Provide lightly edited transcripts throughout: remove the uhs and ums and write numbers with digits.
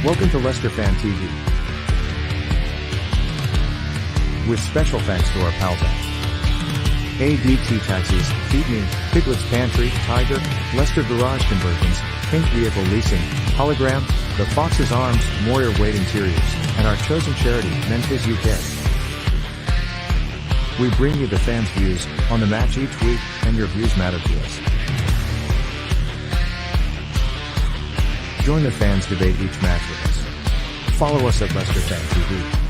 Welcome to Leicester Fan TV. With special thanks to our pals at ADT Taxis, Feed Me, Piglet's Pantry, Tiger, Leicester Garage Conversions, Pink Vehicle Leasing, Hologram, The Fox's Arms, Moyer Wade Interiors, and our chosen charity, Memphis UK. We bring you the fans' views on the match each week, and your views matter to us. Join the fans debate each match with us. Follow us at Leicester Fan TV.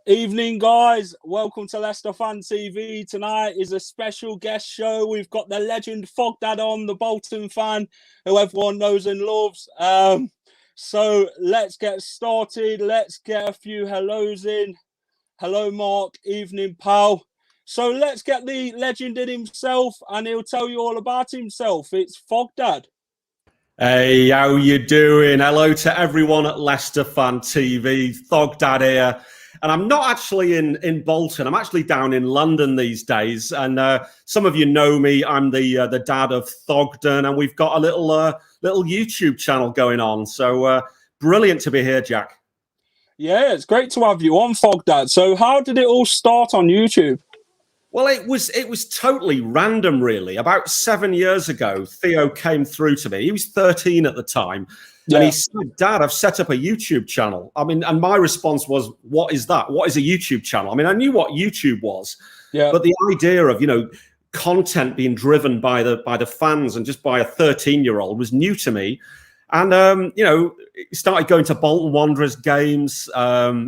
Evening, guys. Welcome to Leicester Fan TV. Tonight is a special guest show. We've got the legend Thogdad on, the Bolton fan, who everyone knows and loves. So let's get started. Let's get a few hellos in. Hello, Mark. Evening, pal. So let's get the legend in himself, and he'll tell you all about himself. It's Thogdad. Hey, how you doing? Hello to everyone at Leicester Fan TV. Thogdad here. And I'm not actually in Bolton. I'm actually down in London these days. And some of you know me. I'm the dad of Thogdad, and we've got a little YouTube channel going on. So brilliant to be here, Jack. Yeah, it's great to have you on, Thogdad. So how did it all start on YouTube? Well, it was totally random, really. About 7 years ago, Theo came through to me. He was 13 at the time. Yeah. And he said, Dad, I've set up a YouTube channel. I mean, and my response was, what is that? What is a YouTube channel? I mean, I knew what YouTube was, but the idea of, content being driven by the fans and just by a 13-year-old was new to me. And, started going to Bolton Wanderers games.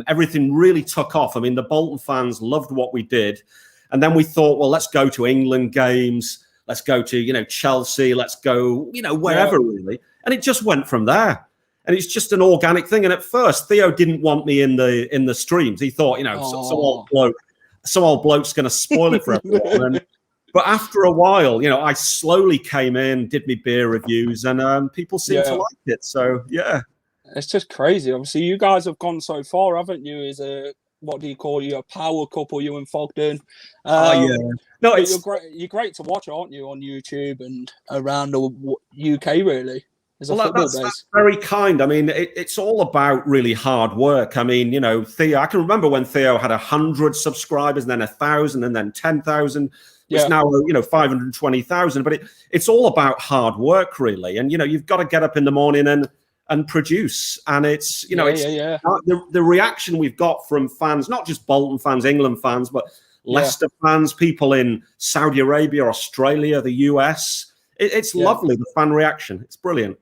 Everything really took off. I mean, the Bolton fans loved what we did. And then we thought, well, let's go to England games. Let's go to, Chelsea. Let's go, wherever really. And it just went from there. And it's just an organic thing. And at first, Theo didn't want me in the streams. He thought, some old bloke's going to spoil it for everyone. But after a while, I slowly came in, did me beer reviews, and people seem to like it. So, yeah. It's just crazy. Obviously, you guys have gone so far, haven't you, as what do you call you, a power couple, you and Thogdad. No, you're great to watch, aren't you, on YouTube and around the UK, really. That's very kind. I mean, it's all about really hard work. I mean, Theo, I can remember when Theo had 100 subscribers, and then 1,000, and then 10,000. It's now, 520,000. But it's all about hard work, really. And, you've got to get up in the morning and produce. And it's, the reaction we've got from fans, not just Bolton fans, England fans, but Leicester fans, people in Saudi Arabia, Australia, the US. It's lovely, the fan reaction. It's brilliant.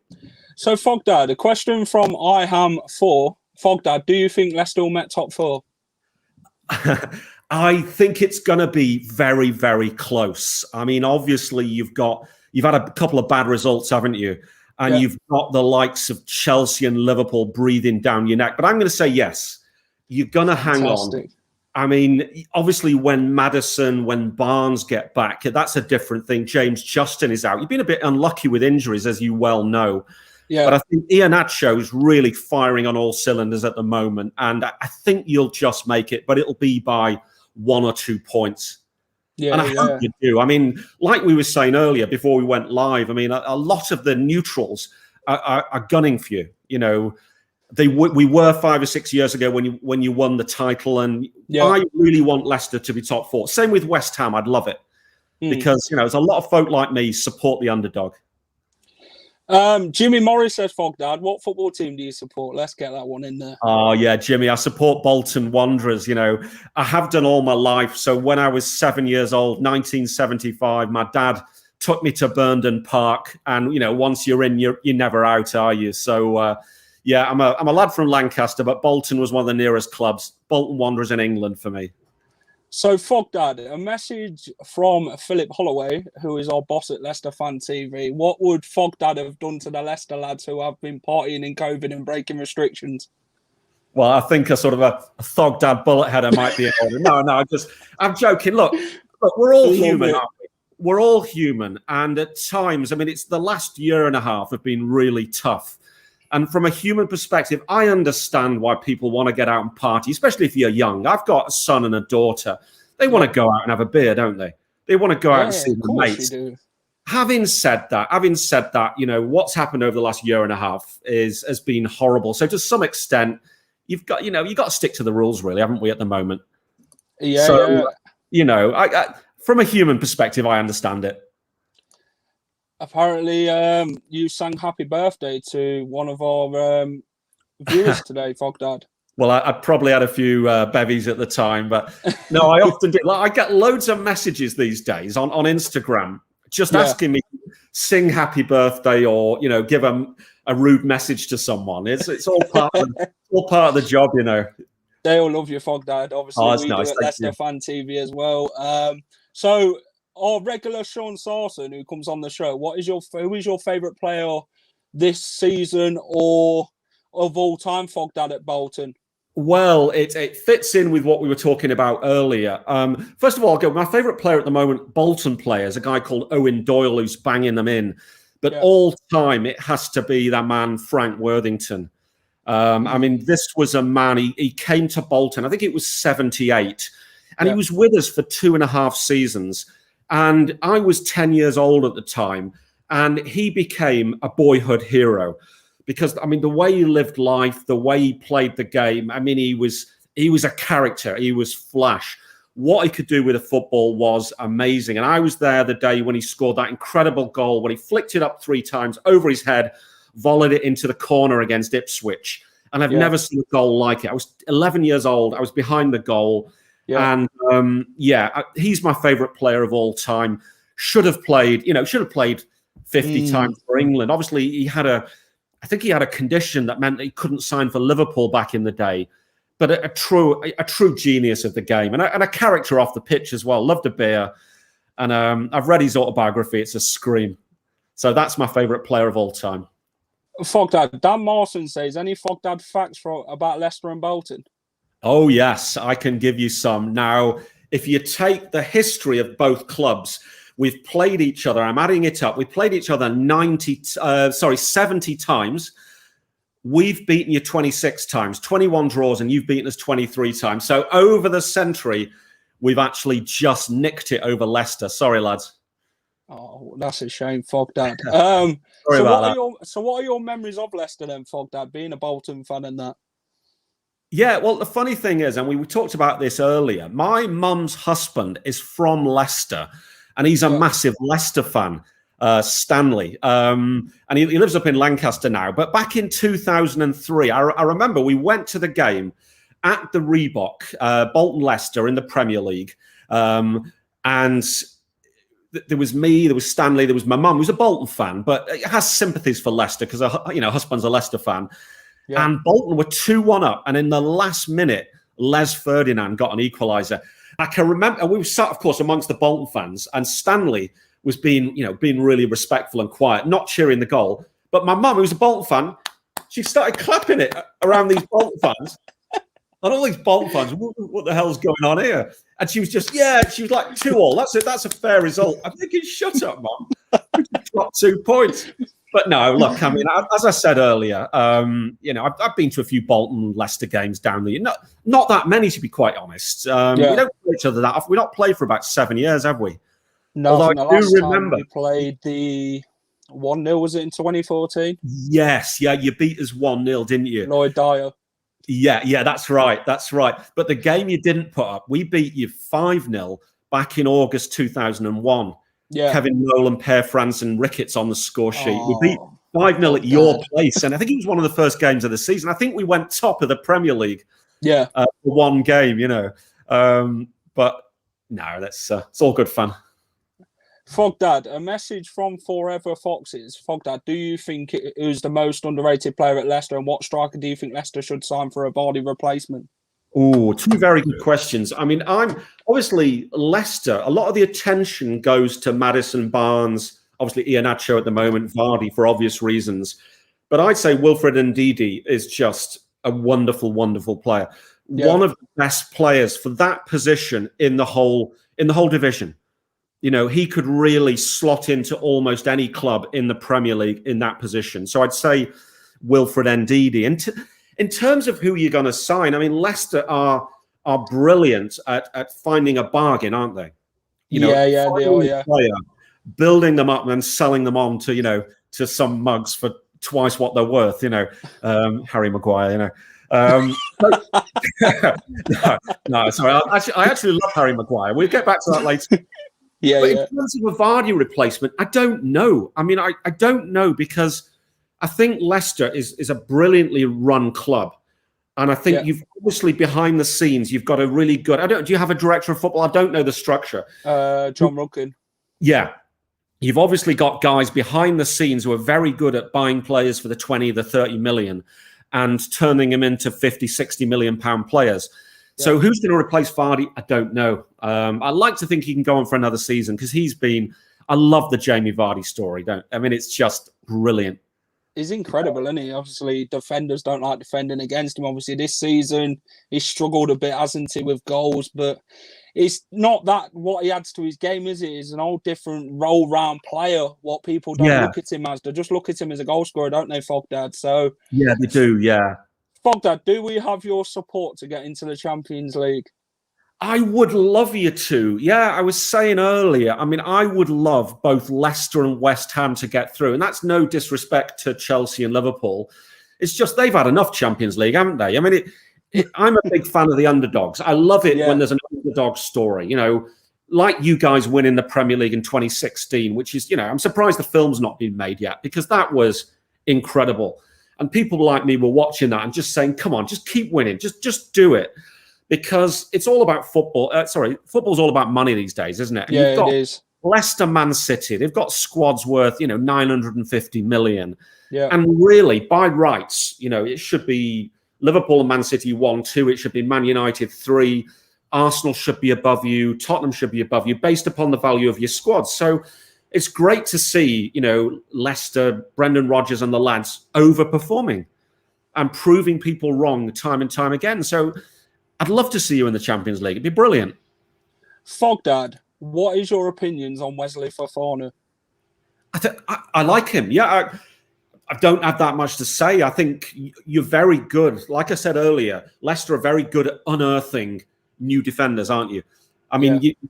So, Thogdad, a question from IHAM4. Thogdad, do you think Leicester will met top four? I think it's going to be very, very close. I mean, obviously, you've had a couple of bad results, haven't you? And you've got the likes of Chelsea and Liverpool breathing down your neck. But I'm going to say yes. You're going to hang on. I mean, obviously, when Maddison, when Barnes get back, that's a different thing. James Justin is out. You've been a bit unlucky with injuries, as you well know. Yeah. But I think Iheanacho is really firing on all cylinders at the moment. And I think you'll just make it, but it'll be by 1 or 2 points. Yeah, and I hope you do. I mean, like we were saying earlier before we went live, I mean, a lot of the neutrals are gunning for you. We were 5 or 6 years ago when you won the title, and I really want Leicester to be top four. Same with West Ham. I'd love it because there's a lot of folk like me support the underdog. Jimmy Morris says, Thogdad, what football team do you support? Let's get that one in there. Oh yeah, Jimmy, I support Bolton Wanderers. I have done all my life. So when I was 7 years old, 1975, my dad took me to Burnden Park, and once you're in, you're never out, are you? So. Yeah, I'm a lad from Lancaster, but Bolton was one of the nearest clubs. Bolton Wanderers in England for me. So, Thogdad, a message from Philip Holloway, who is our boss at Leicester Fan TV. What would Thogdad have done to the Leicester lads who have been partying in COVID and breaking restrictions? Well, I think a sort of a Thogdad bullet header might be in order. No, I'm joking. Look, we're all human, aren't we? we're all human, and at times, I mean, it's the last year and a half have been really tough. And from a human perspective, I understand why people want to get out and party, especially if you're young. I've got a son and a daughter. They want to go out and have a beer, don't they? They want to go out and see their mates. Having said that, you know, what's happened over the last year and a half has been horrible. So to some extent, you've got to stick to the rules, really, haven't we, at the moment? Yeah. So, you know, I, from a human perspective, I understand it. Apparently, you sang happy birthday to one of our viewers today, Thogdad. Well, I probably had a few bevies at the time, but no, I often do. Like, I get loads of messages these days on Instagram just asking me to sing happy birthday or, you know, give them a rude message to someone. It's all part of the job, you know. They all love you, Thogdad. Obviously, we do at Leicester Fan TV as well. So our regular Sean Sarson, who comes on the show, who is your favourite player this season or of all time, Thogdad, at Bolton? Well, it fits in with what we were talking about earlier. First of all, I'll go. My favourite player at the moment, Bolton player, is a guy called Owen Doyle who's banging them in. But all time, it has to be that man, Frank Worthington. I mean, this was a man, he came to Bolton, I think it was 78, and he was with us for 2.5 seasons. And I was 10 years old at the time, and he became a boyhood hero because, I mean, the way he lived life, the way he played the game, I mean, he was a character. He was flash. What he could do with a football was amazing. And I was there the day when he scored that incredible goal, when he flicked it up 3 times over his head, volleyed it into the corner against Ipswich. And I've never seen a goal like it. I was 11 years old. I was behind the goal. And he's my favourite player of all time. Should have played 50 times for England. Obviously, I think he had a condition that meant that he couldn't sign for Liverpool back in the day. But a true genius of the game and a character off the pitch as well. Loved a beer. And I've read his autobiography. It's a scream. So that's my favourite player of all time. Thogdad, Dan Marson says, any Thogdad facts about Leicester and Bolton? Oh, yes, I can give you some. Now, if you take the history of both clubs, we've played each other. I'm adding it up. We've played each other 70 times. We've beaten you 26 times, 21 draws, and you've beaten us 23 times. So over the century, we've actually just nicked it over Leicester. Sorry, lads. Oh, that's a shame, Thogdad. So what are your memories of Leicester then, Thogdad, being a Bolton fan and that? Yeah, well, the funny thing is, and we talked about this earlier, my mum's husband is from Leicester, and he's a massive Leicester fan, Stanley. And he lives up in Lancaster now. But back in 2003, I remember we went to the game at the Reebok, Bolton-Leicester in the Premier League. And there was me, there was Stanley, there was my mum, who's a Bolton fan, but has sympathies for Leicester because her husband's a Leicester fan. Yeah. And Bolton were 2-1 up, and in the last minute, Les Ferdinand got an equaliser. I can remember, and we were sat, of course, amongst the Bolton fans, and Stanley was being really respectful and quiet, not cheering the goal. But my mum, who's a Bolton fan, she started clapping it around these Bolton fans. And all these Bolton fans, what the hell's going on here? And she was just, she was like 2-2. That's it. That's a fair result. I'm thinking, shut up, Mum. We just dropped 2 points. But no, look, I mean, as I said earlier, I've been to a few Bolton Leicester games down there. Not that many, to be quite honest. We don't play each other that often. We've not played for about 7 years, have we? No, although I do remember we played the 1-0, was it in 2014? Yes, you beat us 1-0, didn't you? Lloyd Dyer. Yeah, that's right. But the game you didn't put up, we beat you 5-0 back in August 2001. Yeah. Kevin Nolan, Per Franson, Ricketts on the score sheet. We beat 5-0 at your place. And I think it was one of the first games of the season. I think we went top of the Premier League. Yeah. For one game, But no, it's all good fun. Thogdad, a message from Forever Foxes. Thogdad, do you think it was the most underrated player at Leicester, and what striker do you think Leicester should sign for a Vardy replacement? Oh, 2 very good questions. I mean, I'm obviously Leicester. A lot of the attention goes to Maddison, Barnes, obviously Iheanacho at the moment, Vardy for obvious reasons. But I'd say Wilfred Ndidi is just a wonderful, wonderful player. Yeah. One of the best players for that position in the whole division. he could really slot into almost any club in the Premier League in that position. So I'd say Wilfred Ndidi. And in terms of who you're going to sign, I mean, Leicester are brilliant at finding a bargain, aren't they? They are, yeah. Player, building them up and then selling them on to, to some mugs for twice what they're worth, Harry Maguire, no, sorry. I actually love Harry Maguire. We'll get back to that later. But in terms of a Vardy replacement, I don't know. I mean, I don't know, because I think Leicester is a brilliantly run club. And I think you've obviously behind the scenes, you've got a really good, do you have a director of football? I don't know the structure. John Rudkin. Yeah. You've obviously got guys behind the scenes who are very good at buying players for the 20, the 30 million and turning them into 50, 60 million pound players. Yeah. So who's going to replace Vardy? I don't know. I like to think he can go on for another season, because I love the Jamie Vardy story. It's just brilliant. He's incredible, isn't he? Obviously, defenders don't like defending against him. Obviously, this season, he's struggled a bit, hasn't he, with goals, but it's not that what he adds to his game, is it? He's an all different roll-round player. What people don't look at him as, they just look at him as a goal scorer, don't they, Thogdad? So yeah, they do, yeah. Thogdad, do we have your support to get into the Champions League? I would love you to. Yeah, I was saying earlier, I would love both Leicester and West Ham to get through. And that's no disrespect to Chelsea and Liverpool. It's just they've had enough Champions League, haven't they? I'm a big fan of the underdogs. I love it when there's an underdog story, like you guys winning the Premier League in 2016, which is, I'm surprised the film's not been made yet, because that was incredible. And people like me were watching that and just saying, come on, just keep winning. Just do it. Because it's all about football. Football's all about money these days, isn't it? And it is. Leicester, Man City, they've got squads worth, 950 million. Yeah. And really, by rights, it should be Liverpool and Man City 1, 2. It should be Man United 3. Arsenal should be above you. Tottenham should be above you, based upon the value of your squad. So it's great to see, Leicester, Brendan Rodgers and the lads overperforming and proving people wrong time and time again. So I'd love to see you in the Champions League. It'd be brilliant. Thogdad, what is your opinions on Wesley Fofana? I like him. Yeah, I don't have that much to say. I think you're very good. Like I said earlier, Leicester are very good at unearthing new defenders, aren't you?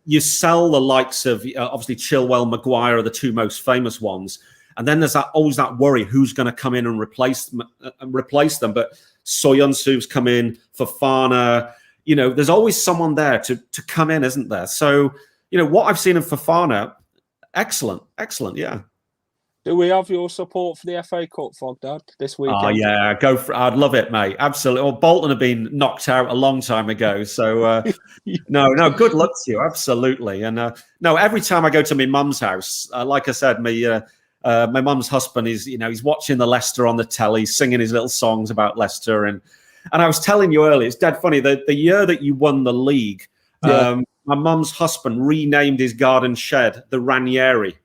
You sell the likes of, obviously, Chilwell, Maguire are the two most famous ones. And then there's always that worry, who's going to come in and replace them. But Soyuncu's come in, Fofana. There's always someone there to come in, isn't there? So, what I've seen in Fofana, excellent, yeah. Do we have your support for the FA Cup, Thogdad, this weekend? Oh, yeah, go for it. I'd love it, mate. Absolutely. Well, Bolton have been knocked out a long time ago. So, no, good luck to you. Absolutely. And no, every time I go to my mum's house, like I said, my mum's husband is, he's watching the Leicester on the telly, singing his little songs about Leicester. And I was telling you earlier, it's dead funny, the year that you won the league, my mum's husband renamed his garden shed the Ranieri,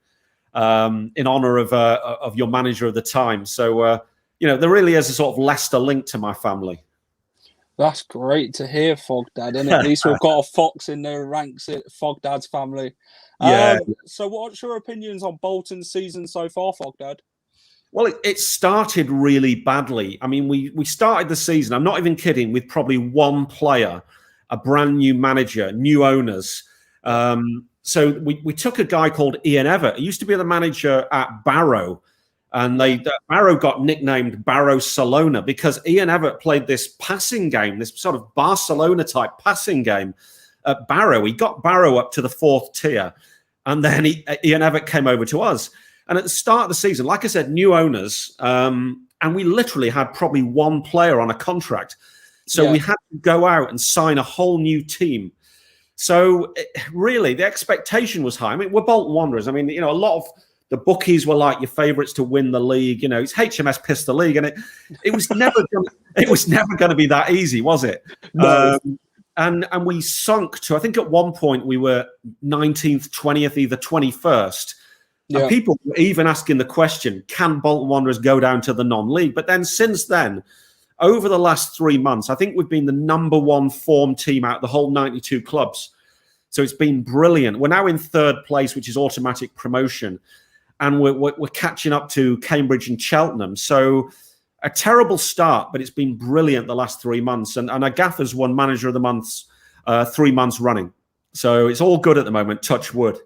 in honor of your manager of the time. So, there really is a sort of Leicester link to my family. That's great to hear, Thogdad. And at least we've got a fox in the ranks at Thogdad's family. Yeah. So what's your opinions on Bolton's season so far, Thogdad? Well, it started really badly. We started the season, I'm not even kidding, with probably one player, a brand new manager, new owners. So we took a guy called Ian Evatt. He used to be the manager at Barrow. And Barrow got nicknamed Barrow-Salona because Ian Evatt played this passing game, this sort of Barcelona-type passing game at Barrow. He got Barrow up to the 4th tier. And then Ian Evatt came over to us. And at the start of the season, like I said, new owners, and we literally had probably one player on a contract. So we had to go out and sign a whole new team. So really, the expectation was high. We're Bolton Wanderers. A lot of the bookies were like your favourites to win the league. It's HMS pissed the league, and it was never going to be that easy, was it? No. And we sunk to, I think at one point we were 19th, 20th, either 21st. Yeah. And people were even asking the question, can Bolton Wanderers go down to the non-league? But then since then, over the last 3 months, I think we've been the #1 form team out of the whole 92 clubs. So it's been brilliant. We're now in third place, which is automatic promotion. And we're catching up to Cambridge and Cheltenham. So a terrible start, but it's been brilliant the last 3 months. And our gaffer's won Manager of the Month 3 months running. So it's all good at the moment, touch wood.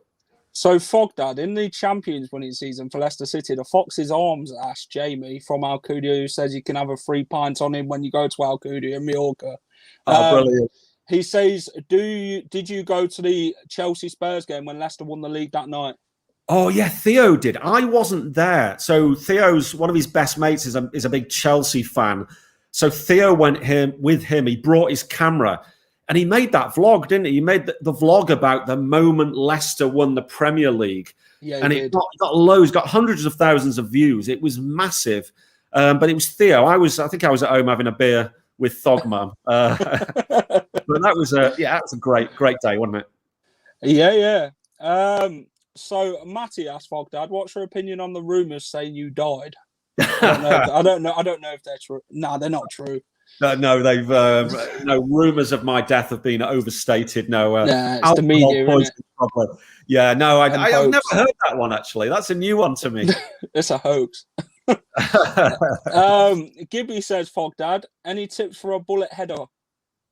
So Thogdad, in the Champions winning season for Leicester City, the Fox's Arms asked Jamie from Alcudia, who says you can have a free pint on him when you go to Alcudia in Mallorca. Brilliant. He says, did you go to the Chelsea Spurs game when Leicester won the league that night? Oh, yeah, Theo did. I wasn't there. So Theo's, one of his best mates is a big Chelsea fan. So Theo went with him. He brought his camera and he made that vlog, didn't he? He made the vlog about the moment Leicester won the Premier League. Yeah, and it got loads, got hundreds of thousands of views. It was massive. But it was Theo. I think I was at home having a beer with Thogmum. But that was a great day, wasn't it? Yeah. So Matty asked Thogdad, what's your opinion on the rumours saying you died? I don't know if they're true. No, they're not true. No, they've no rumours of my death have been overstated. No, it's the media, isn't it? Probably. Yeah, no, I've never heard that one actually. That's a new one to me. It's a hoax. Gibby says, Thogdad, any tips for a bullet header?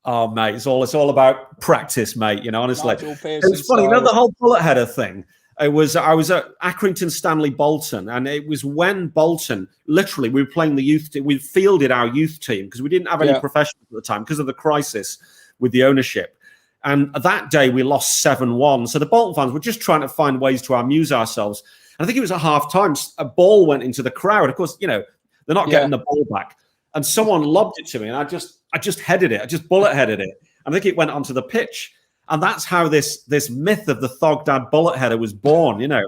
Oh, mate, it's all about practice, mate. You know, honestly, it was funny. You know, the whole bullet header thing. I was at Accrington Stanley Bolton, and it was when Bolton, literally, we were playing the youth team. We fielded our youth team because we didn't have any professionals at the time because of the crisis with the ownership. And that day we lost 7-1. So the Bolton fans were just trying to find ways to amuse ourselves. And I think it was at half time, a ball went into the crowd. Of course, you know, they're not getting the ball back. And someone lobbed it to me, and I just headed it. I just bullet headed it. I think it went onto the pitch. And that's how this myth of the Thogdad bullet header was born, you know.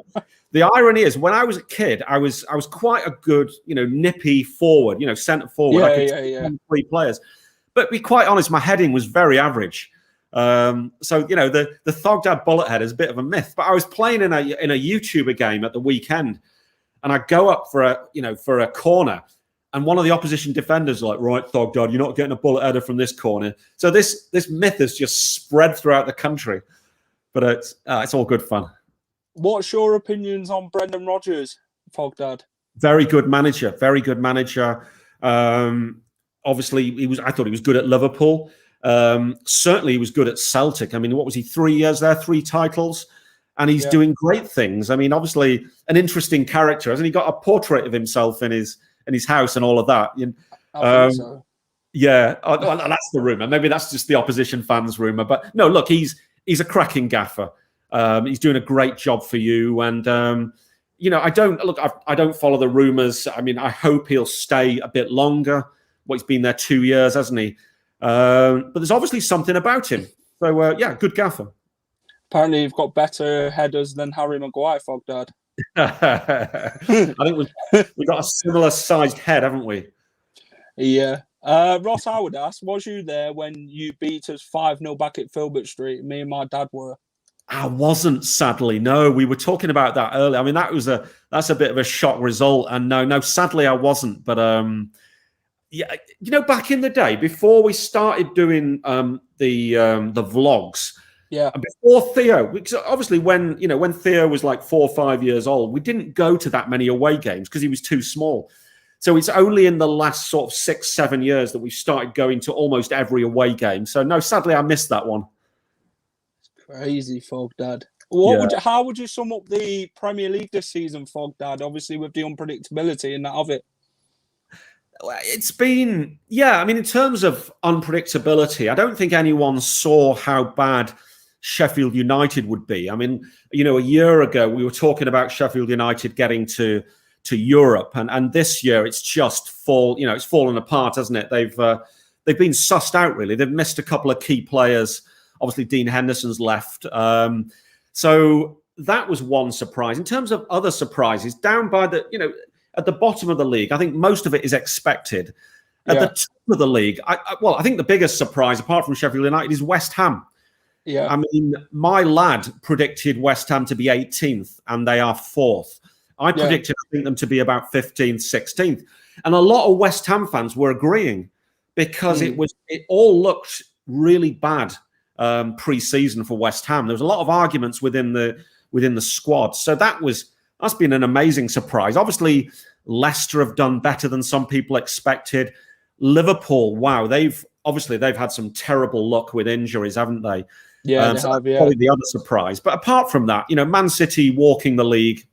The irony is, when I was a kid, I was quite a good, you know, nippy forward, you know, centre forward. I could 3 players. But to be quite honest, my heading was very average. So, you know, the Thogdad bullet header is a bit of a myth. But I was playing in a YouTuber game at the weekend, and I go up for a corner. And one of the opposition defenders is like, right, Thogdad, you're not getting a bullet header from this corner. So this myth has just spread throughout the country. But it's all good fun. What's your opinions on Brendan Rodgers, Thogdad? Very good manager. Very good manager. Obviously, I thought he was good at Liverpool. Certainly, he was good at Celtic. I mean, what was he? 3 years there, 3 titles. And he's doing great things. I mean, obviously, an interesting character. Hasn't he got a portrait of himself in his house and all of that? I think so. Yeah, that's the rumor. Maybe that's just the opposition fans' rumor. But no, look, he's a cracking gaffer. He's doing a great job for you. And you know, I don't follow the rumors. I mean, I hope he'll stay a bit longer. Well, he's been there 2 years, hasn't he? But there's obviously something about him. So yeah, good gaffer. Apparently, you've got better headers than Harry Maguire, Thogdad. I think we've got a similar sized head, haven't we? Yeah. Ross Howard asked, was you there when you beat us 5-0 back at Filbert Street? Me and my dad were. I wasn't, sadly. No, we were talking about that earlier. I mean, that's a bit of a shock result. And no, sadly I wasn't. But yeah, you know, back in the day, before we started doing the vlogs. Yeah. And before Theo, because obviously when Theo was like 4 or 5 years old, we didn't go to that many away games because he was too small. So it's only in the last sort of 6-7 years that we've started going to almost every away game. So no, sadly, I missed that one. Crazy, Thogdad. How would you sum up the Premier League this season, Thogdad? Obviously, with the unpredictability and that of it. It's been, I mean, in terms of unpredictability, I don't think anyone saw how bad Sheffield United would be. I mean, you know, a year ago, we were talking about Sheffield United getting to Europe, and this year it's just it's fallen apart, hasn't it? They've been sussed out, really. They've missed a couple of key players. Obviously, Dean Henderson's left. So that was one surprise. In terms of other surprises, down by at the bottom of the league, I think most of it is expected. At the top of the league, I think the biggest surprise, apart from Sheffield United, is West Ham. Yeah. I mean, my lad predicted West Ham to be 18th, and they are 4th. I predicted them to be about 15th, 16th. And a lot of West Ham fans were agreeing because it all looked really bad pre-season for West Ham. There was a lot of arguments within the squad. So that's been an amazing surprise. Obviously, Leicester have done better than some people expected. Liverpool, wow, they've had some terrible luck with injuries, haven't they? Yeah, so that's probably the other surprise. But apart from that, Man City walking the league,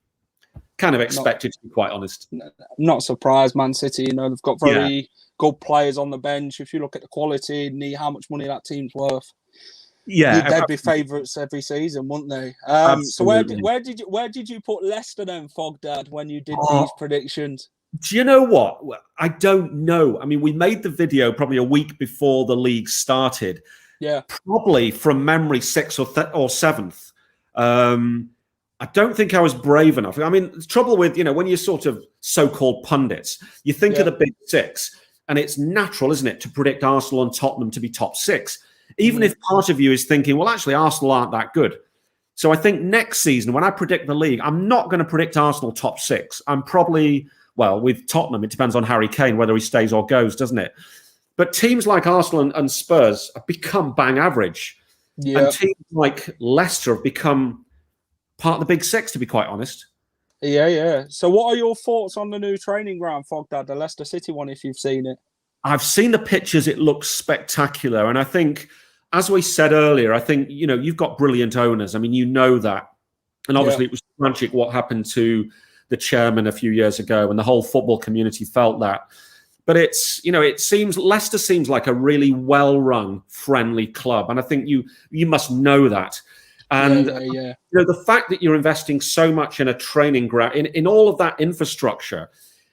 kind of expected, to be quite honest. Not surprised, Man City. They've got very good players on the bench. If you look at the quality and how much money that team's worth, they'd be favourites every season, wouldn't they? So where did you put Leicester then, Thogdad, when you did these predictions? Do you know what? I don't know. I mean, we made the video probably a week before the league started. Yeah. Probably from memory, 6th or 7th. I don't think I was brave enough. I mean, the trouble with, when you're sort of so-called pundits, you think of the big six, and it's natural, isn't it, to predict Arsenal and Tottenham to be top six, even if part of you is thinking, well, actually, Arsenal aren't that good. So I think next season, when I predict the league, I'm not going to predict Arsenal top six. I'm probably... Well, with Tottenham, it depends on Harry Kane, whether he stays or goes, doesn't it? But teams like Arsenal and Spurs have become bang average. Yeah. And teams like Leicester have become part of the big six, to be quite honest. Yeah. So what are your thoughts on the new training ground, Thogdad, the Leicester City one, if you've seen it? I've seen the pictures. It looks spectacular. And I think, as we said earlier, I think, you've got brilliant owners. I mean, that. And obviously it was tragic what happened to the chairman a few years ago, and the whole football community felt that. But Leicester seems like a really well-run, friendly club, and I think you must know that. And the fact that you're investing so much in a training ground, in all of that infrastructure,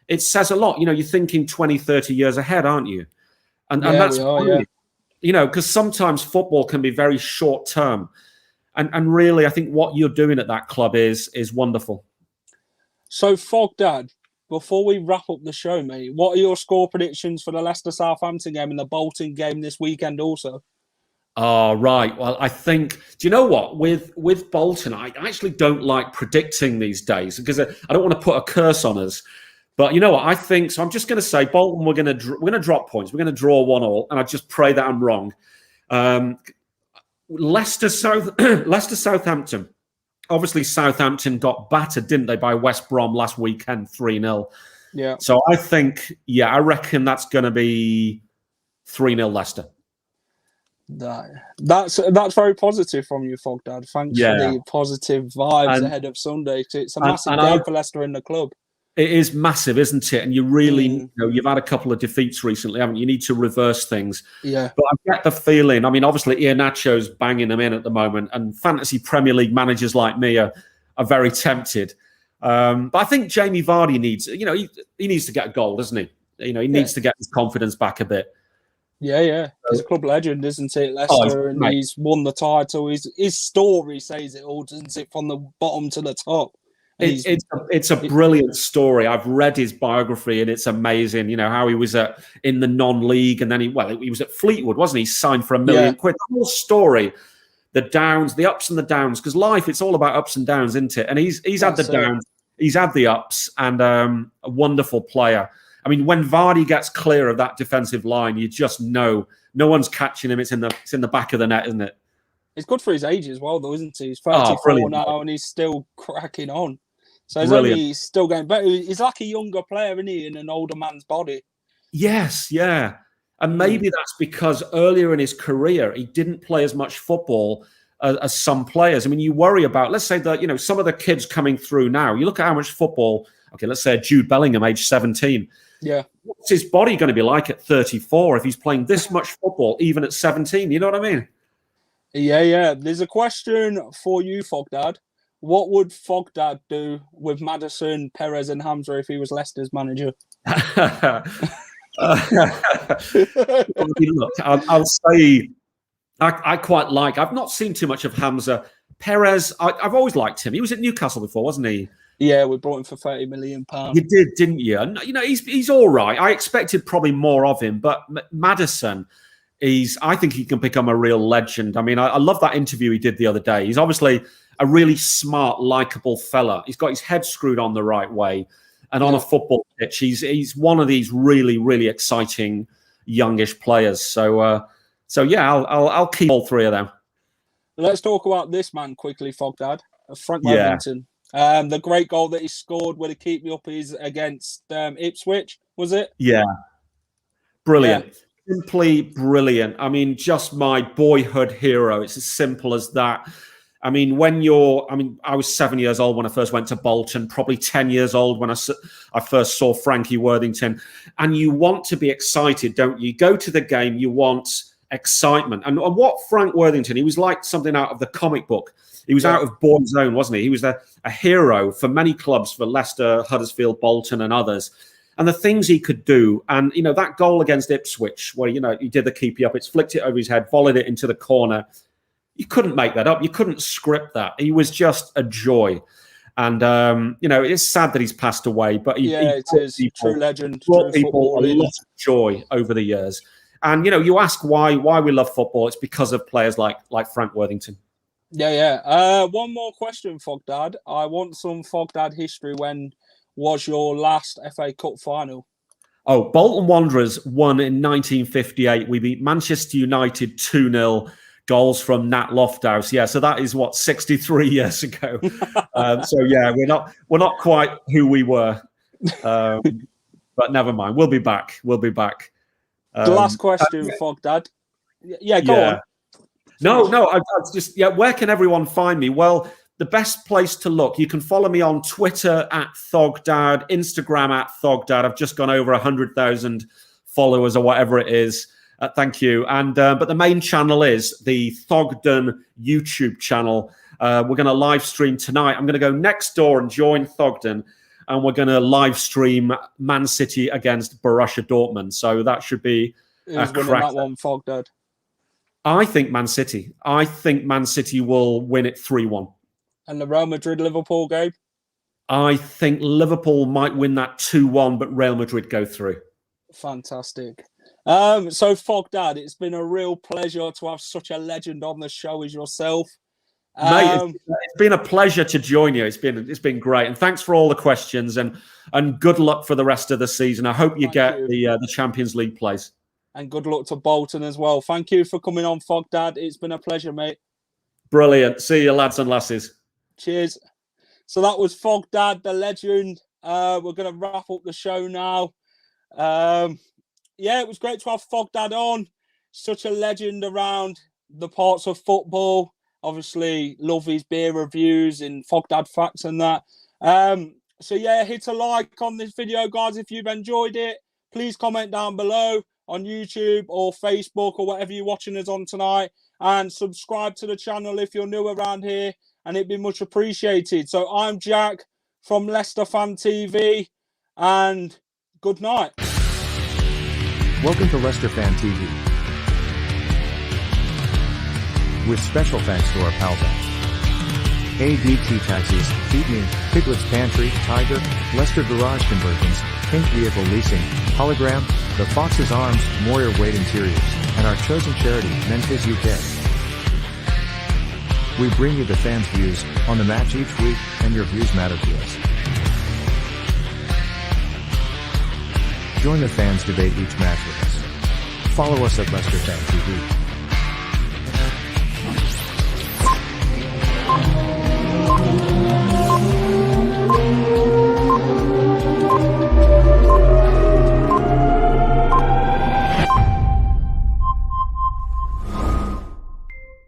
it says a lot. You're thinking 20, 30 years ahead, aren't you? And that's because sometimes football can be very short-term, and really, I think what you're doing at that club is wonderful. So, Thogdad, before we wrap up the show, mate, what are your score predictions for the Leicester-Southampton game and the Bolton game this weekend also? Oh, right. Well, I think, do you know what? With Bolton, I actually don't like predicting these days because I don't want to put a curse on us. But you know what? I think, so I'm just going to say Bolton, we're going to drop points. We're going to draw 1-1, and I just pray that I'm wrong. Leicester-Southampton. Obviously, Southampton got battered, didn't they, by West Brom last weekend, 3-0. Yeah. So I think, I reckon that's going to be 3-0 Leicester. That's very positive from you, Thogdad. Thanks for the positive vibes ahead of Sunday. It's a massive game for Leicester in the club. It is massive, isn't it? And you really, you've had a couple of defeats recently, haven't you? You need to reverse things. Yeah. But I get the feeling, I mean, obviously Iheanacho's banging them in at the moment, and fantasy Premier League managers like me are very tempted. But I think Jamie Vardy needs, he needs to get a goal, doesn't he? He needs to get his confidence back a bit. Yeah. He's a club legend, isn't he, Leicester? And he's won the title. His story says it all, doesn't it, from the bottom to the top. It's a brilliant story. I've read his biography, and it's amazing. How he was in the non-league, and then he was at Fleetwood, wasn't he? Signed for £1 million. The whole story, the downs, the ups and the downs. Because life, it's all about ups and downs, isn't it? And he's had the downs, he's had the ups, and a wonderful player. I mean, when Vardy gets clear of that defensive line, you just know no one's catching him. It's in the back of the net, isn't it? It's good for his age as well, though, isn't he? He's 34 now, and he's still cracking on. So he's still going better. He's like a younger player, isn't he, in an older man's body? Yes, yeah. And maybe that's because earlier in his career, he didn't play as much football as some players. I mean, you worry about, let's say that, some of the kids coming through now, you look at how much football, okay, let's say Jude Bellingham, age 17. Yeah. What's his body going to be like at 34 if he's playing this much football, even at 17? You know what I mean? Yeah. There's a question for you, Thogdad. What would Thogdad do with Maddison, Perez, and Hamza if he was Leicester's manager? Look, I'll say I quite like. I've not seen too much of Hamza. Perez, I've always liked him. He was at Newcastle before, wasn't he? Yeah, we brought him for £30 million. You did, didn't you? And, he's all right. I expected probably more of him, but Maddison, I think he can become a real legend. I mean, I love that interview he did the other day. He's obviously a really smart, likable fella. He's got his head screwed on the right way. And on a football pitch, he's one of these really, really exciting youngish players. So yeah, I'll keep all three of them. Let's talk about this man quickly, Thogdad. Frank Yeah. Worthington. The great goal that he scored with a keep me up is against Ipswich, was it? Yeah. Brilliant. Yeah. Simply brilliant. I mean, just my boyhood hero. It's as simple as that. I mean, I was 7 years old when I first went to Bolton, probably 10 years old when I first saw Frankie Worthington. And you want to be excited, don't you? You go to the game, you want excitement. And what Frank Worthington, he was like something out of the comic book. He was out of Bourne's Own, wasn't he? He was a hero for many clubs, for Leicester, Huddersfield, Bolton and others. And the things he could do. And, that goal against Ipswich where, he did the keepy up, it's flicked it over his head, volleyed it into the corner. You couldn't make that up. You couldn't script that. He was just a joy. And, it's sad that he's passed away. But it is. True legend. Brought people a lot of joy over the years. And, you ask why we love football. It's because of players like Frank Worthington. Yeah. One more question, Thogdad. I want some Thogdad history. When was your last FA Cup final? Oh, Bolton Wanderers won in 1958. We beat Manchester United 2-0. Goals from Nat Lofthouse. Yeah, so that is 63 years ago. We're not quite who we were. But never mind. We'll be back. The last question, Thogdad. Yeah, go on. No, I just, where can everyone find me? Well, the best place to look, you can follow me on Twitter @Thogdad, Instagram @Thogdad. I've just gone over 100,000 followers or whatever it is. Thank you. And but the main channel is the Thogden YouTube channel. We're going to live stream tonight. I'm going to go next door and join Thogden, and we're going to live stream Man City against Borussia Dortmund. So that should be who's winning that one, Thogdad? I think Man City. I think Man City will win it 3-1. And the Real Madrid-Liverpool game? I think Liverpool might win that 2-1, but Real Madrid go through. Fantastic. So Thogdad, it's been a real pleasure to have such a legend on the show as yourself. Mate, it's been a pleasure to join you. It's been great, and thanks for all the questions, and good luck for the rest of the season. I hope you get the Champions League place. And good luck to Bolton as well. Thank you for coming on, Thogdad. It's been a pleasure, mate. Brilliant. See you, lads and lasses. Cheers. So that was Thogdad, the legend. We're going to wrap up the show now. It was great to have Thogdad on. Such a legend around the parts of football. Obviously, love his beer reviews and Thogdad facts and that. Hit a like on this video, guys, if you've enjoyed it. Please comment down below on YouTube or Facebook or whatever you're watching us on tonight. And subscribe to the channel if you're new around here, and it'd be much appreciated. So I'm Jack from Leicester Fan TV, and good night. Welcome to Leicester Fan TV. With special thanks to our pals at ADT Taxis, Feed Me, Piglet's Pantry, Tiger, Leicester Garage Conversions, Pink Vehicle Leasing, Hologram, The Fox's Arms, Moyer Wade Interiors, and our chosen charity, Memphis UK. We bring you the fans' views on the match each week, and your views matter to us. Join the fans' debate each match with us. Follow us at Leicester Fan TV.